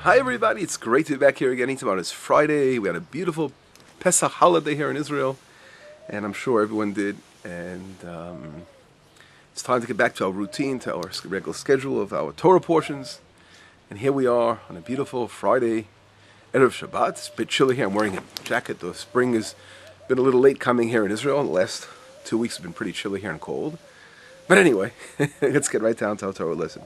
Hi everybody, it's great to be back here again. Tomorrow is Friday. We had a beautiful Pesach holiday here in Israel, and I'm sure everyone did. And it's time to get back to our routine, to our regular schedule of our Torah portions. And here we are on a beautiful Friday, Erev Shabbat. It's a bit chilly here. I'm wearing a jacket. The spring has been a little late coming here in Israel. The last 2 weeks have been pretty chilly here and cold. But anyway, let's get right down to our Torah lesson.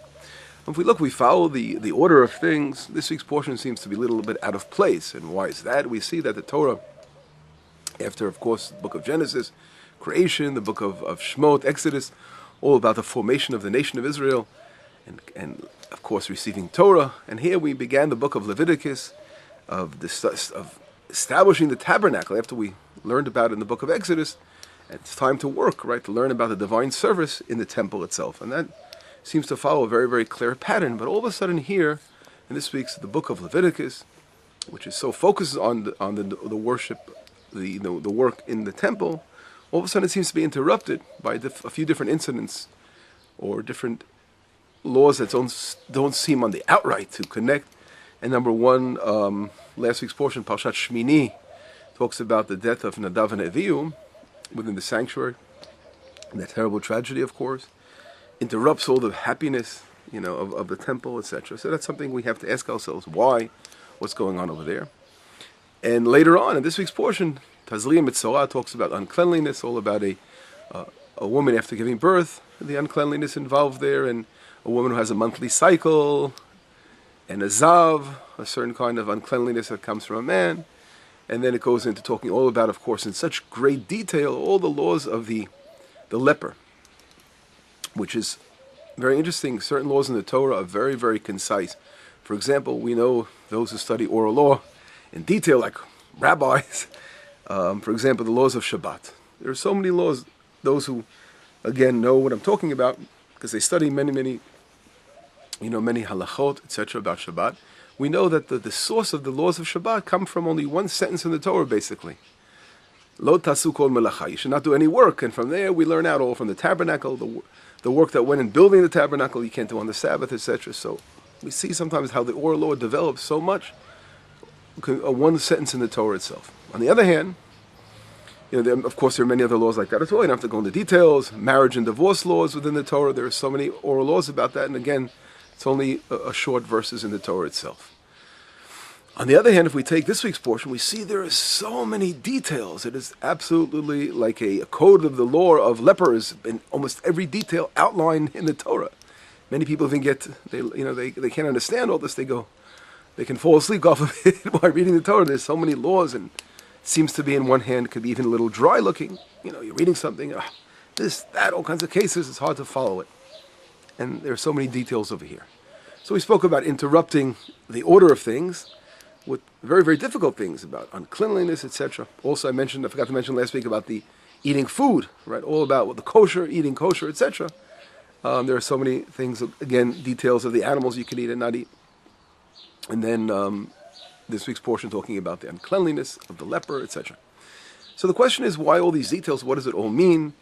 If we follow the order of things, this week's portion seems to be a little bit out of place. And why is that? We see that the Torah, after, of course, the book of Genesis, creation, the book of Shemot, Exodus, all about the formation of the nation of Israel, and of course, receiving Torah. And here we began the book of Leviticus, of establishing the tabernacle, after we learned about it in the book of Exodus. And it's time to work, right, to learn about the divine service in the temple itself. And that seems to follow a very, very clear pattern. But all of a sudden here, in this week's the book of Leviticus, which is so focused on the worship, the work in the temple, all of a sudden it seems to be interrupted by a few different incidents or different laws that don't seem on the outright to connect. And number one, last week's portion, Parashat Shmini, talks about the death of Nadav and Avihu within the sanctuary, and that terrible tragedy, of course, interrupts all the happiness, of the temple, etc. So that's something we have to ask ourselves: why? What's going on over there? And later on in this week's portion, Tazriah Mizorah talks about uncleanliness, all about a woman after giving birth, the uncleanliness involved there, and a woman who has a monthly cycle, and a zav, a certain kind of uncleanliness that comes from a man. And then it goes into talking all about, of course, in such great detail, all the laws of the leper, which is very interesting. Certain laws in the Torah are very, very concise. For example, we know those who study oral law in detail, like rabbis, for example, the laws of Shabbat. There are so many laws, those who, again, know what I'm talking about, because they study many halachot, etc. about Shabbat. We know that the source of the laws of Shabbat come from only one sentence in the Torah, basically. Lo tasu kol melacha. You should not do any work. And from there, we learn out all from the tabernacle, the work that went in building the tabernacle, you can't do on the Sabbath, etc. So we see sometimes how the oral law develops so much, one sentence in the Torah itself. On the other hand, of course, there are many other laws like that as well. You don't have to go into details. Marriage and divorce laws within the Torah. There are so many oral laws about that. And again, it's only a short verses in the Torah itself. On the other hand, if we take this week's portion, we see there are so many details. It is absolutely like a code of the law of lepers in almost every detail outlined in the Torah. Many people even they can't understand all this. They can fall asleep off of it while reading the Torah. There's so many laws, and it seems to be in one hand, could be even a little dry looking. You're reading something, this, that, all kinds of cases. It's hard to follow it. And there are so many details over here. So we spoke about interrupting the order of things with very, very difficult things about uncleanliness, etc. Also, I forgot to mention last week about the eating food, right? All about the kosher, eating kosher, etc. There are so many things, again, details of the animals you can eat and not eat. And then this week's portion talking about the uncleanliness of the leper, etc. So the question is, why all these details? What does it all mean?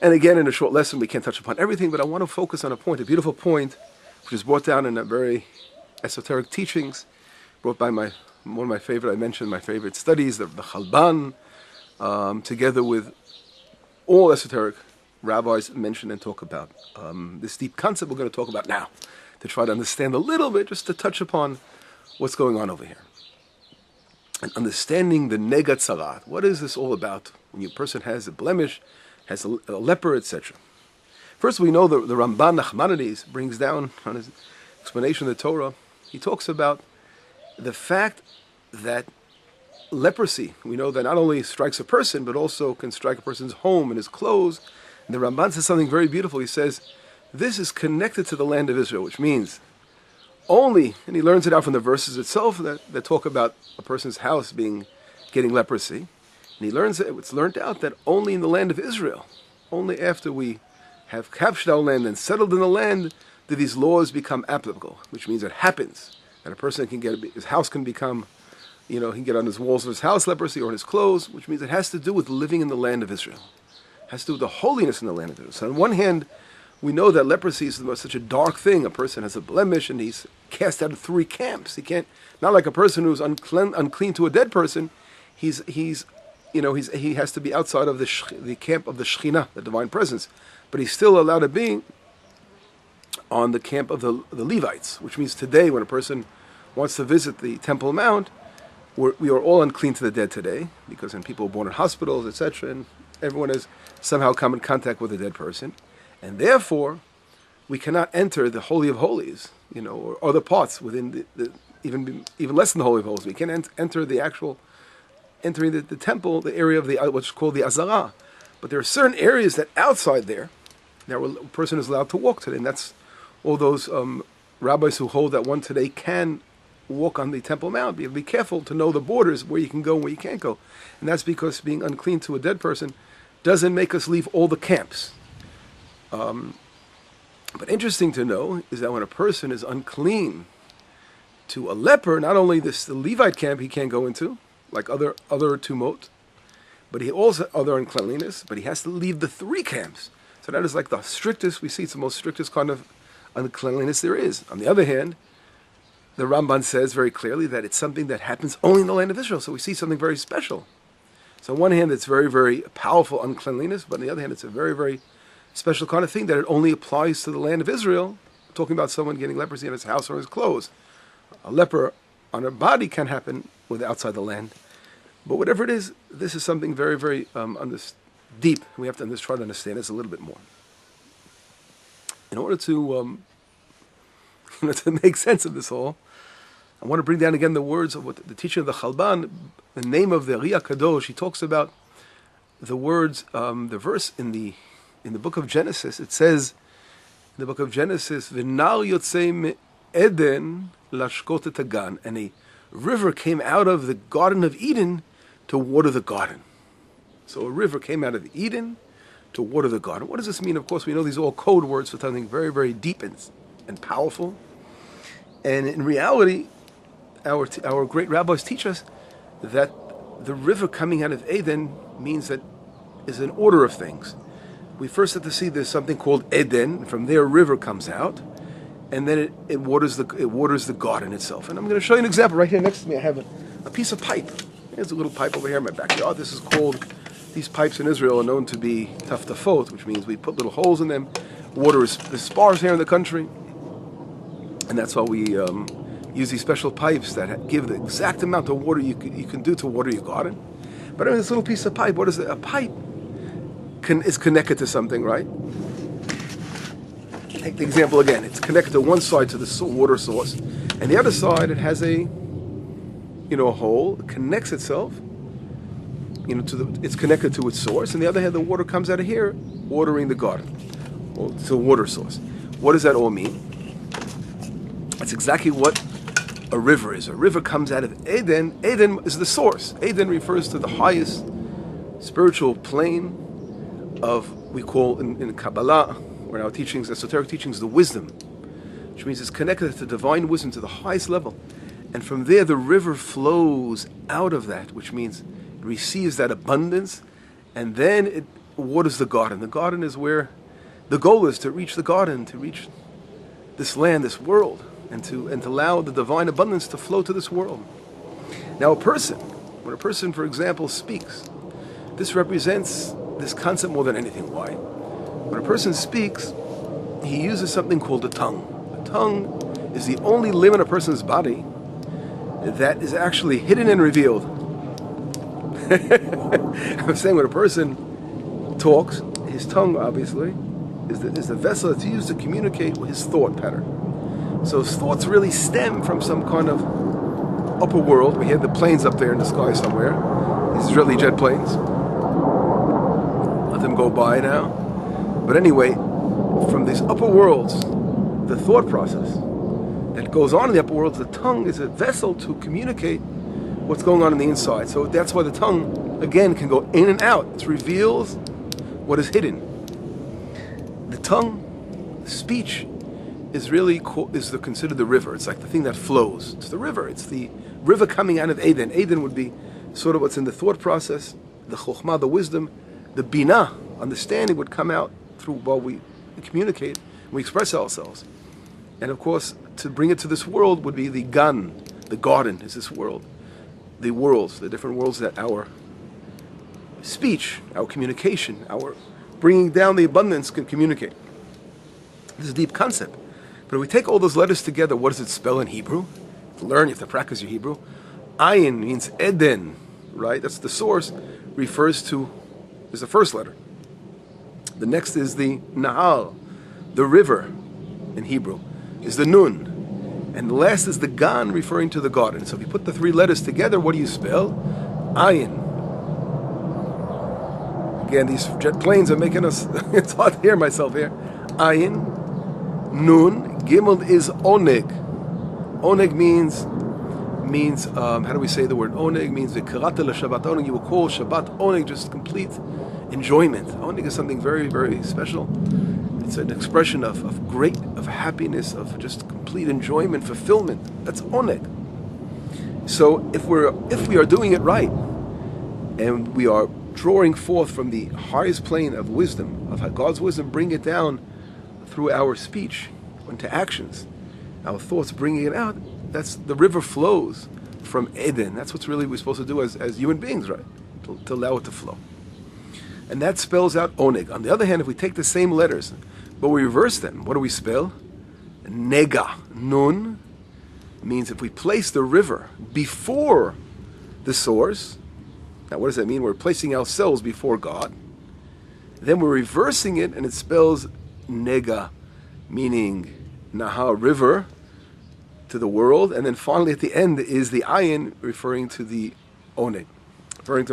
And again, in a short lesson, we can't touch upon everything, but I want to focus on a point, a beautiful point, which is brought down in a very esoteric teachings, brought by one of my favorite studies, the Chalban, together with all esoteric rabbis mention and talk about this deep concept we're going to talk about now, to try to understand a little bit, just to touch upon what's going on over here. And understanding the nega tzarat. What is this all about? When a person has a blemish, has a leper, etc. First, we know the Ramban Nachmanides brings down on his explanation of the Torah. He talks about the fact that leprosy, we know that not only strikes a person, but also can strike a person's home and his clothes. And the Ramban says something very beautiful. He says, this is connected to the land of Israel, which means only, and he learns it out from the verses itself that talk about a person's house getting leprosy. And he learns it's learned out that only in the land of Israel, only after we have captured our land and settled in the land, do these laws become applicable, which means it happens that a person his house can become, he can get on his walls of his house leprosy or on his clothes, which means it has to do with living in the land of Israel. It has to do with the holiness in the land of Israel. So on one hand, we know that leprosy is such a dark thing. A person has a blemish and he's cast out of 3 camps. He can't, not like a person who's unclean to a dead person. He has to be outside of the camp of the Shekhinah, the divine presence, but he's still allowed to be on the camp of the Levites, which means today when a person wants to visit the Temple Mount, we are all unclean to the dead today, because when people are born in hospitals, etc., and everyone has somehow come in contact with a dead person, and therefore we cannot enter the Holy of Holies, or other parts within even less than the Holy of Holies. We can't enter the actual entering the temple, the area of what's called the Azara. But there are certain areas that outside there, that a person is allowed to walk today, and that's all those rabbis who hold that one today can walk on the Temple Mount. Be careful to know the borders, where you can go and where you can't go. And that's because being unclean to a dead person doesn't make us leave all the camps. But interesting to know is that when a person is unclean to a leper, not only the Levite camp he can't go into, like other tumot, but he also other uncleanliness, but he has to leave the 3 camps. So that is like the strictest, we see it's the most strictest kind of uncleanliness there is. On the other hand, the Ramban says very clearly that it's something that happens only in the land of Israel. So we see something very special. So on one hand, it's very, very powerful uncleanliness, but on the other hand, it's a very, very special kind of thing that it only applies to the land of Israel. We're talking about someone getting leprosy in his house or his clothes. A leper on a body can happen outside the land. But whatever it is, this is something very, very deep. We have to try to understand this a little bit more. In order to to make sense of this all, I want to bring down again the words of what the teacher of the Chalban, the name of the Riyah Kadosh. He talks about the words, the verse in the book of Genesis. It says in the book of Genesis, "V'nar yotzei Eden lashkot et hagan," and a river came out of the Garden of Eden to water the garden. So a river came out of Eden to water the garden. What does this mean? Of course, we know these are all code words for something very, very deep and powerful. And in reality, our great rabbis teach us that the river coming out of Eden means that is an order of things. We first have to see there's something called Eden, and from there a river comes out, and then it waters the garden itself. And I'm going to show you an example. Right here next to me I have a piece of pipe. There's a little pipe over here in my backyard. These pipes in Israel are known to be taftafot, which means we put little holes in them. Water is sparse here in the country, and that's why we use these special pipes that give the exact amount of water you can do to water your garden. But this little piece of pipe, what is it? A pipe is connected to something, right? Take the example again. It's connected to one side to the water source, and the other side it has a hole. It connects itself, it's connected to its source, and the other hand, the water comes out of here, watering the garden, or to a water source. What does that all mean? That's exactly what a river is. A river comes out of Eden. Eden is the source. Eden refers to the highest spiritual plane of, we call in Kabbalah, or in our teachings, esoteric teachings, the wisdom, which means it's connected to divine wisdom to the highest level. And from there, the river flows out of that, which means it receives that abundance, and then it waters the garden. The garden is where the goal is to reach the garden, to reach this land, this world, and to allow the divine abundance to flow to this world. Now, when a person, for example, speaks, this represents this concept more than anything. Why? When a person speaks, he uses something called the tongue. The tongue is the only limb in a person's body that is actually hidden and revealed. I'm saying when a person talks, his tongue obviously is the vessel that's used to communicate with his thought pattern. So his thoughts really stem from some kind of upper world. We have the planes up there in the sky somewhere, these Israeli jet planes. Let them go by now. But anyway, from these upper worlds, the thought process that goes on in the upper world, the tongue is a vessel to communicate what's going on the inside. So that's why the tongue, again, can go in and out. It reveals what is hidden. The tongue, speech, is really considered the river. It's like the thing that flows. It's the river. It's the river coming out of Eden. Eden would be sort of what's in the thought process, the chokhmah, the wisdom, the binah, understanding would come out through communicate, we express ourselves. And of course, to bring it to this world would be the Gan, the garden is this world. The worlds, the different worlds that our speech, our communication, our bringing down the abundance can communicate. This is a deep concept. But if we take all those letters together, what does it spell in Hebrew? You have to practice your Hebrew. Ayin means Eden, right? That's the source, refers to, is the first letter. The next is the Nahal, the river in Hebrew, is the Nun. And the last is the Gan, referring to the garden. So if you put the three letters together, what do you spell? Ayin. Again, these jet planes are making us, it's hard to hear myself here. Ayin, Nun, Gimel is Oneg. Oneg means how do we say the word Oneg? Means V'karata l'Shabbat Oneg. You will call Shabbat Oneg just complete enjoyment. Oneg is something very, very special. It's an expression of happiness, of just complete enjoyment, fulfillment. That's Oneg. So if we are doing it right, and we are drawing forth from the highest plane of wisdom, of God's wisdom, bring it down through our speech into actions, our thoughts, bringing it out, that's the river flows from Eden. That's what's really we're supposed to do as human beings, right? To allow it to flow. And that spells out Oneg. On the other hand, if we take the same letters, but we reverse them, what do we spell? Nega. Nun means if we place the river before the source, now what does that mean? We're placing ourselves before God. Then we're reversing it, and it spells Nega, meaning Nahal, river, to the world. And then finally at the end is the Ayin, referring to the Oneg. Referring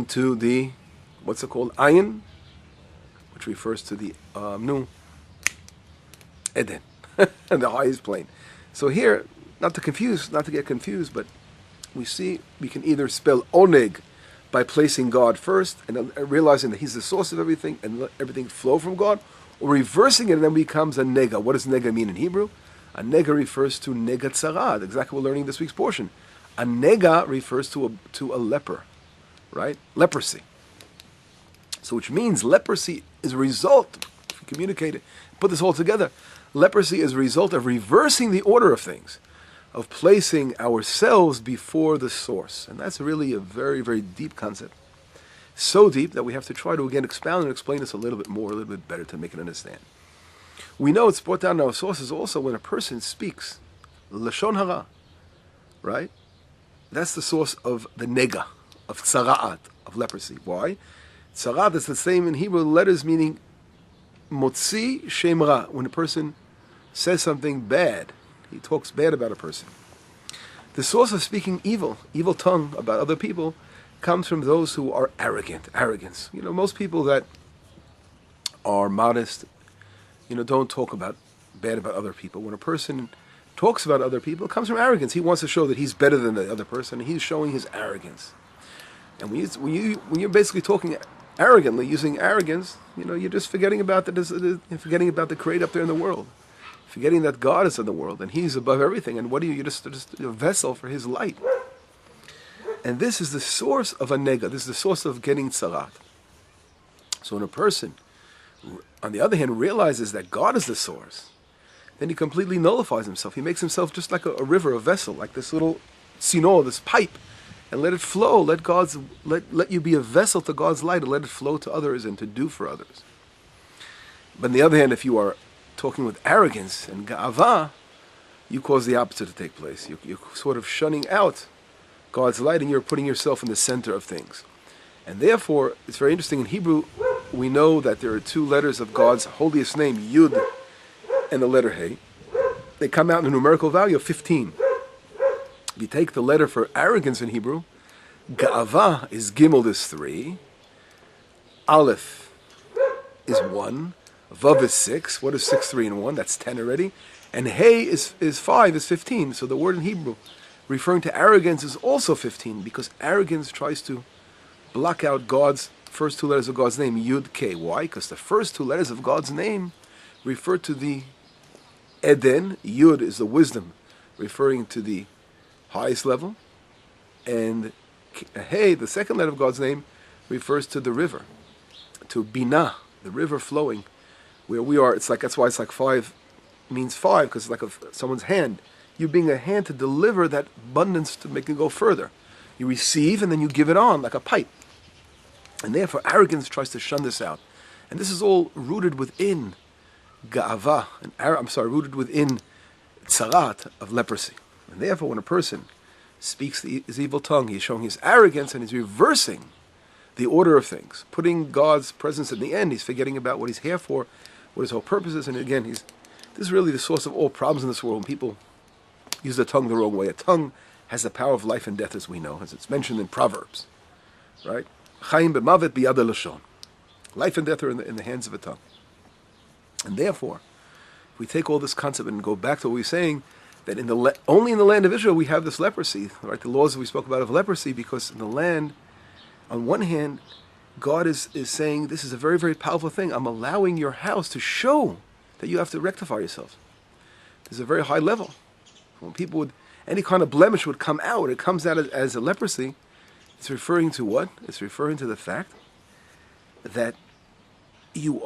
to the, what's it called? Ayin, which refers to the Eden, and the highest plane. So here, not to get confused, but we see we can either spell Oneg by placing God first and realizing that He's the source of everything and let everything flow from God, or reversing it and then becomes a nega. What does nega mean in Hebrew? A nega refers to nega tzarad, exactly what we're learning this week's portion. A nega refers to a leper, right? Leprosy. So which means leprosy is a result, if you communicate it, put this all together, leprosy is a result of reversing the order of things, of placing ourselves before the source. And that's really a very, very deep concept. So deep that we have to try to again expound and explain this a little bit more, a little bit better to make it understand. We know it's brought down in our sources also when a person speaks Lashon Hara, right? That's the source of the nega, of tzara'at, of leprosy. Why? Tzara'at is the same in Hebrew letters meaning motzi shem ra. When a person says something bad, he talks bad about a person. The source of speaking evil tongue about other people, comes from those who are arrogance. Most people that are modest, don't talk bad about other people. When a person talks about other people, it comes from arrogance. He wants to show that he's better than the other person, and he's showing his arrogance. And when you're basically talking arrogantly, using arrogance, you're just forgetting about the Creator up there in the world. Forgetting that God is in the world and He's above everything. And what are you? You're just a vessel for His light. And this is the source of a nega. This is the source of getting tzarat. So when a person, on the other hand, realizes that God is the source, then he completely nullifies himself. He makes himself just like a river, a vessel, like this little tzino, this pipe, and let it flow. Let you be a vessel to God's light, and let it flow to others and to do for others. But on the other hand, if you are talking with arrogance and ga'ava, you cause the opposite to take place. You're sort of shunning out God's light, and you're putting yourself in the center of things. And therefore, it's very interesting. In Hebrew, we know that there are two letters of God's holiest name, Yud and the letter He. They come out in a numerical value of 15. If you take the letter for arrogance in Hebrew, Ga'ava is Gimel is 3, Aleph is 1, Vav is 6. What is 6, 3, and 1? That's 10 already. And He is 5, is 15. So the word in Hebrew referring to arrogance is also 15, because arrogance tries to block out God's first two letters of God's name, Yud K. Why? Because the first two letters of God's name refer to the Eden. Yud is the wisdom, referring to the highest level. And Hey, the second letter of God's name, refers to the river, to Binah, the river flowing, where we are. That's why it's like five means five, because it's like someone's hand. You being a hand to deliver that abundance to make it go further. You receive and then you give it on like a pipe. And therefore arrogance tries to shun this out. And this is all rooted within ga'ava, rooted within tzarat of leprosy. And therefore when a person speaks his evil tongue, he's showing his arrogance and he's reversing the order of things, putting God's presence in the end. He's forgetting about what he's here for, what his whole purpose is. And again, this is really the source of all problems in this world when people use the tongue the wrong way. A tongue has the power of life and death, as we know, as it's mentioned in Proverbs, right? Chaim b'mavet biyad lashon. Life and death are in the hands of a tongue. And therefore, if we take all this concept and go back to what we were saying, that only in the land of Israel we have this leprosy, right? The laws that we spoke about of leprosy, because in the land, on one hand, God is saying, this is a very, very powerful thing. I'm allowing your house to show that you have to rectify yourself. There's a very high level. When any kind of blemish would come out, it comes out as a leprosy. It's referring to what? It's referring to the fact that you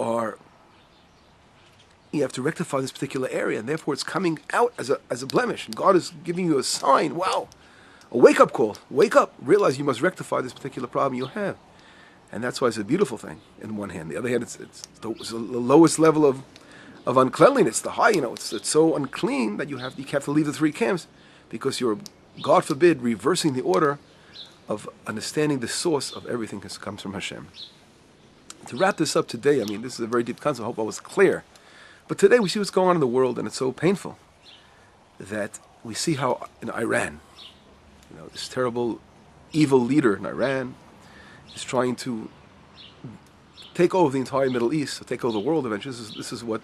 have to rectify this particular area, and therefore it's coming out as a blemish. And God is giving you a sign, wow, a wake-up call. Wake up, realize you must rectify this particular problem you have. And that's why it's a beautiful thing, in one hand. The other hand, it's the lowest level of uncleanliness, the high, it's so unclean that you have to leave the three camps, because you're, God forbid, reversing the order of understanding the source of everything that comes from Hashem. To wrap this up today, this is a very deep concept. I hope I was clear. But today we see what's going on in the world, and it's so painful that we see how in Iran, this terrible, evil leader in Iran is trying to take over the entire Middle East, to take over the world eventually. This is what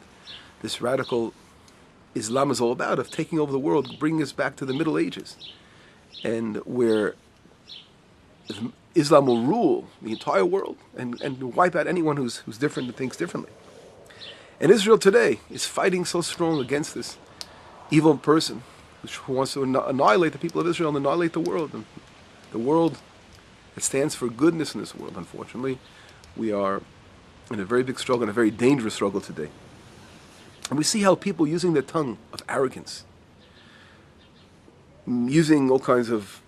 this radical Islam is all about, of taking over the world, bringing us back to the Middle Ages, and where Islam will rule the entire world and wipe out anyone who's different and thinks differently. And Israel today is fighting so strong against this evil person who wants to annihilate the people of Israel and annihilate the world. And the world that stands for goodness in this world, unfortunately, we are in a very big struggle, and a very dangerous struggle today. And we see how people using their tongue of arrogance, using all kinds of,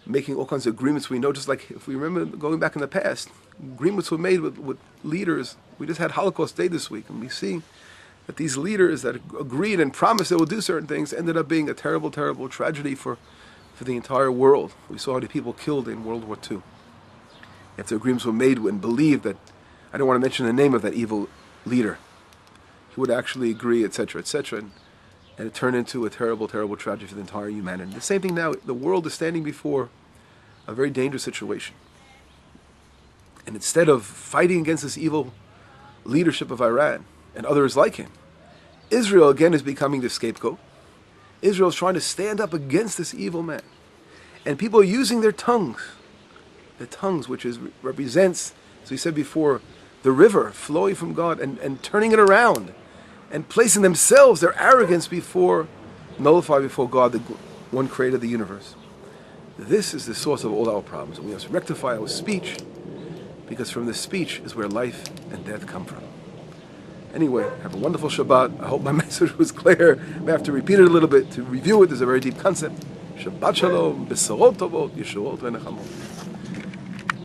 making all kinds of agreements. We know, just like if we remember going back in the past, agreements were made with leaders. We just had Holocaust Day this week, and we see that these leaders that agreed and promised they will do certain things ended up being a terrible, terrible tragedy for the entire world. We saw how many people killed in World War II. After agreements were made and believed that, I don't want to mention the name of that evil leader, he would actually agree, etc., etc., and it turned into a terrible, terrible tragedy for the entire humanity. The same thing now, the world is standing before a very dangerous situation. And instead of fighting against this evil leadership of Iran and others like him, Israel again is becoming the scapegoat. Israel is trying to stand up against this evil man. And people are using their tongues, which represents, as we said before, the river flowing from God, and turning it around and placing themselves, their arrogance, nullified before God, the one creator of the universe. This is the source of all our problems. We must rectify our speech, because from this speech is where life and death come from. Anyway, have a wonderful Shabbat. I hope my message was clear. I have to repeat it a little bit to review it. There's a very deep concept. Shabbat Shalom, Besorot Tovot, Yeshuot V'Nechamot.